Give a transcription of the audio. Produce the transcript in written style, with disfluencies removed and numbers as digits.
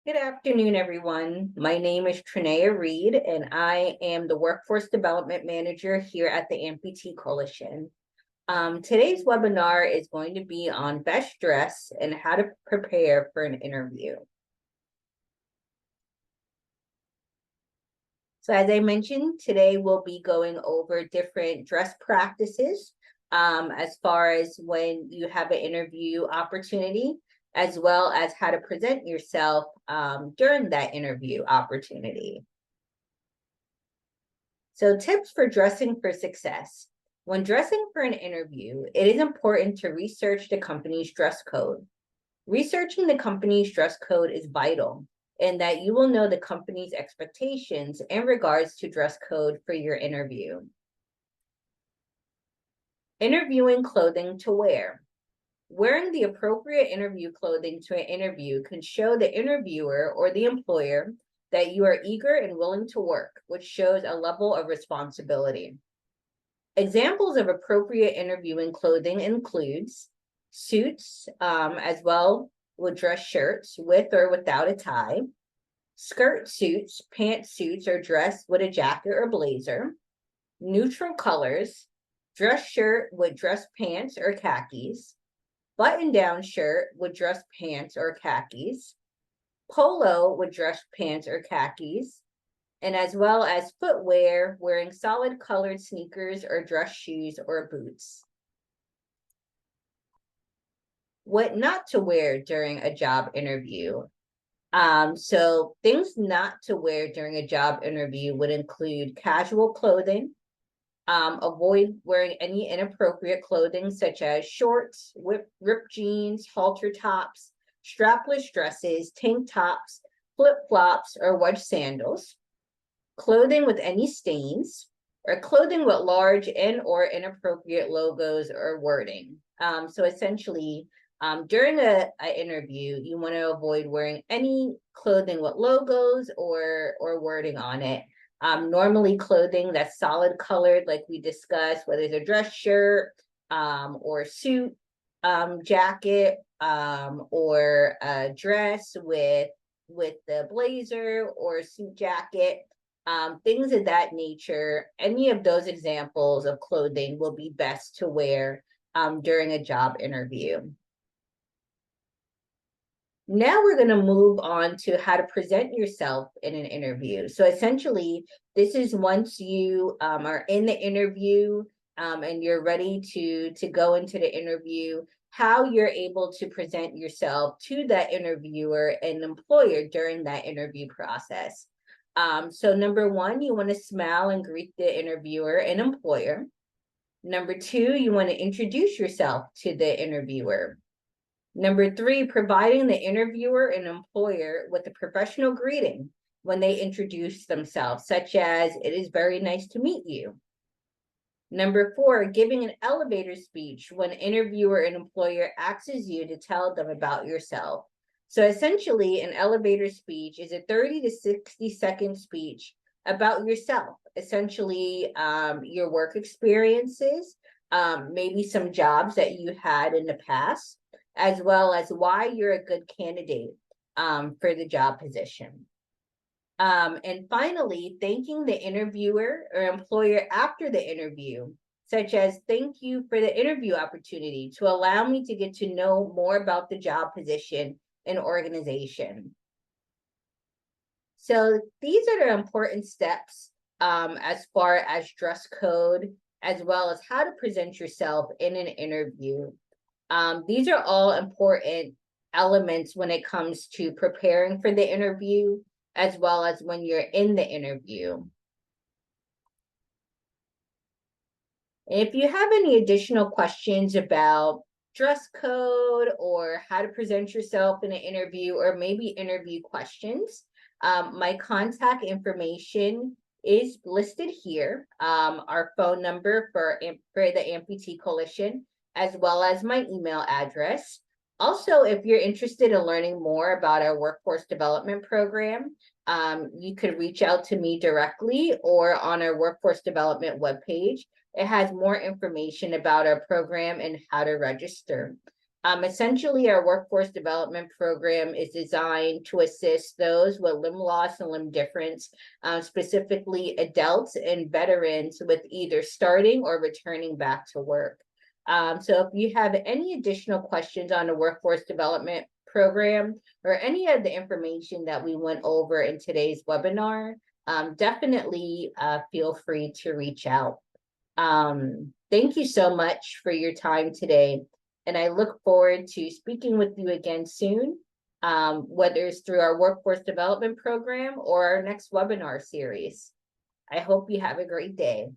Good afternoon, everyone. My name is Trenaya Reid, and I am the Workforce Development Manager here at the Amputee Coalition. Today's webinar is going to be on best dress and how to prepare for an interview. So as I mentioned, today we'll be going over different dress practices as far as when you have an interview opportunity, as well as how to present yourself during that interview opportunity. So tips for dressing for success. When dressing for an interview, it is important to research the company's dress code. Researching the company's dress code is vital in that you will know the company's expectations in regards to dress code for your interview. Interviewing clothing to wear. Wearing the appropriate interview clothing to an interview can show the interviewer or the employer that you are eager and willing to work, which shows a level of responsibility. Examples of appropriate interviewing clothing includes suits, as well with dress shirts with or without a tie, skirt suits, pantsuits, or dress with a jacket or blazer, neutral colors, dress shirt with dress pants or khakis, button-down shirt with dress pants or khakis, polo with dress pants or khakis, and as well as footwear wearing solid colored sneakers or dress shoes or boots. What not to wear during a job interview. So things not to wear during a job interview would include casual clothing. Avoid wearing any inappropriate clothing such as shorts, ripped jeans, halter tops, strapless dresses, tank tops, flip-flops, or wedge sandals. Clothing with any stains, or clothing with large and or inappropriate logos or wording. So essentially, during an interview, you want to avoid wearing any clothing with logos or wording on it. Normally clothing that's solid colored, like we discussed, whether it's a dress shirt or suit jacket or a dress with the blazer or suit jacket, things of that nature. Any of those examples of clothing will be best to wear during a job interview. Now we're going to move on to how to present yourself in an interview. So essentially, this is once you are in the interview and you're ready to go into the interview, how you're able to present yourself to that interviewer and employer during that interview process. So number one, you want to smile and greet the interviewer and employer. Number two, you want to introduce yourself to the interviewer. Number three, providing the interviewer and employer with a professional greeting when they introduce themselves, such as, "It is very nice to meet you." Number four, giving an elevator speech when interviewer and employer asks you to tell them about yourself. So essentially, an elevator speech is a 30 to 60-second speech about yourself, essentially your work experiences, maybe some jobs that you had in the past, as well as why you're a good candidate for the job position. And finally, thanking the interviewer or employer after the interview, such as, "Thank you for the interview opportunity to allow me to get to know more about the job position and organization." So these are the important steps as far as dress code, as well as how to present yourself in an interview. These are all important elements when it comes to preparing for the interview, as well as when you're in the interview. And if you have any additional questions about dress code or how to present yourself in an interview, or maybe interview questions, my contact information is listed here. Our phone number for the Amputee Coalition, as well as my email address. Also, if you're interested in learning more about our workforce development program, you could reach out to me directly or on our workforce development webpage. It has more information about our program and how to register. Essentially, our workforce development program is designed to assist those with limb loss and limb difference, specifically adults and veterans with either starting or returning back to work. So if you have any additional questions on the workforce development program or any of the information that we went over in today's webinar, definitely feel free to reach out. Thank you so much for your time today. And I look forward to speaking with you again soon, whether it's through our workforce development program or our next webinar series. I hope you have a great day.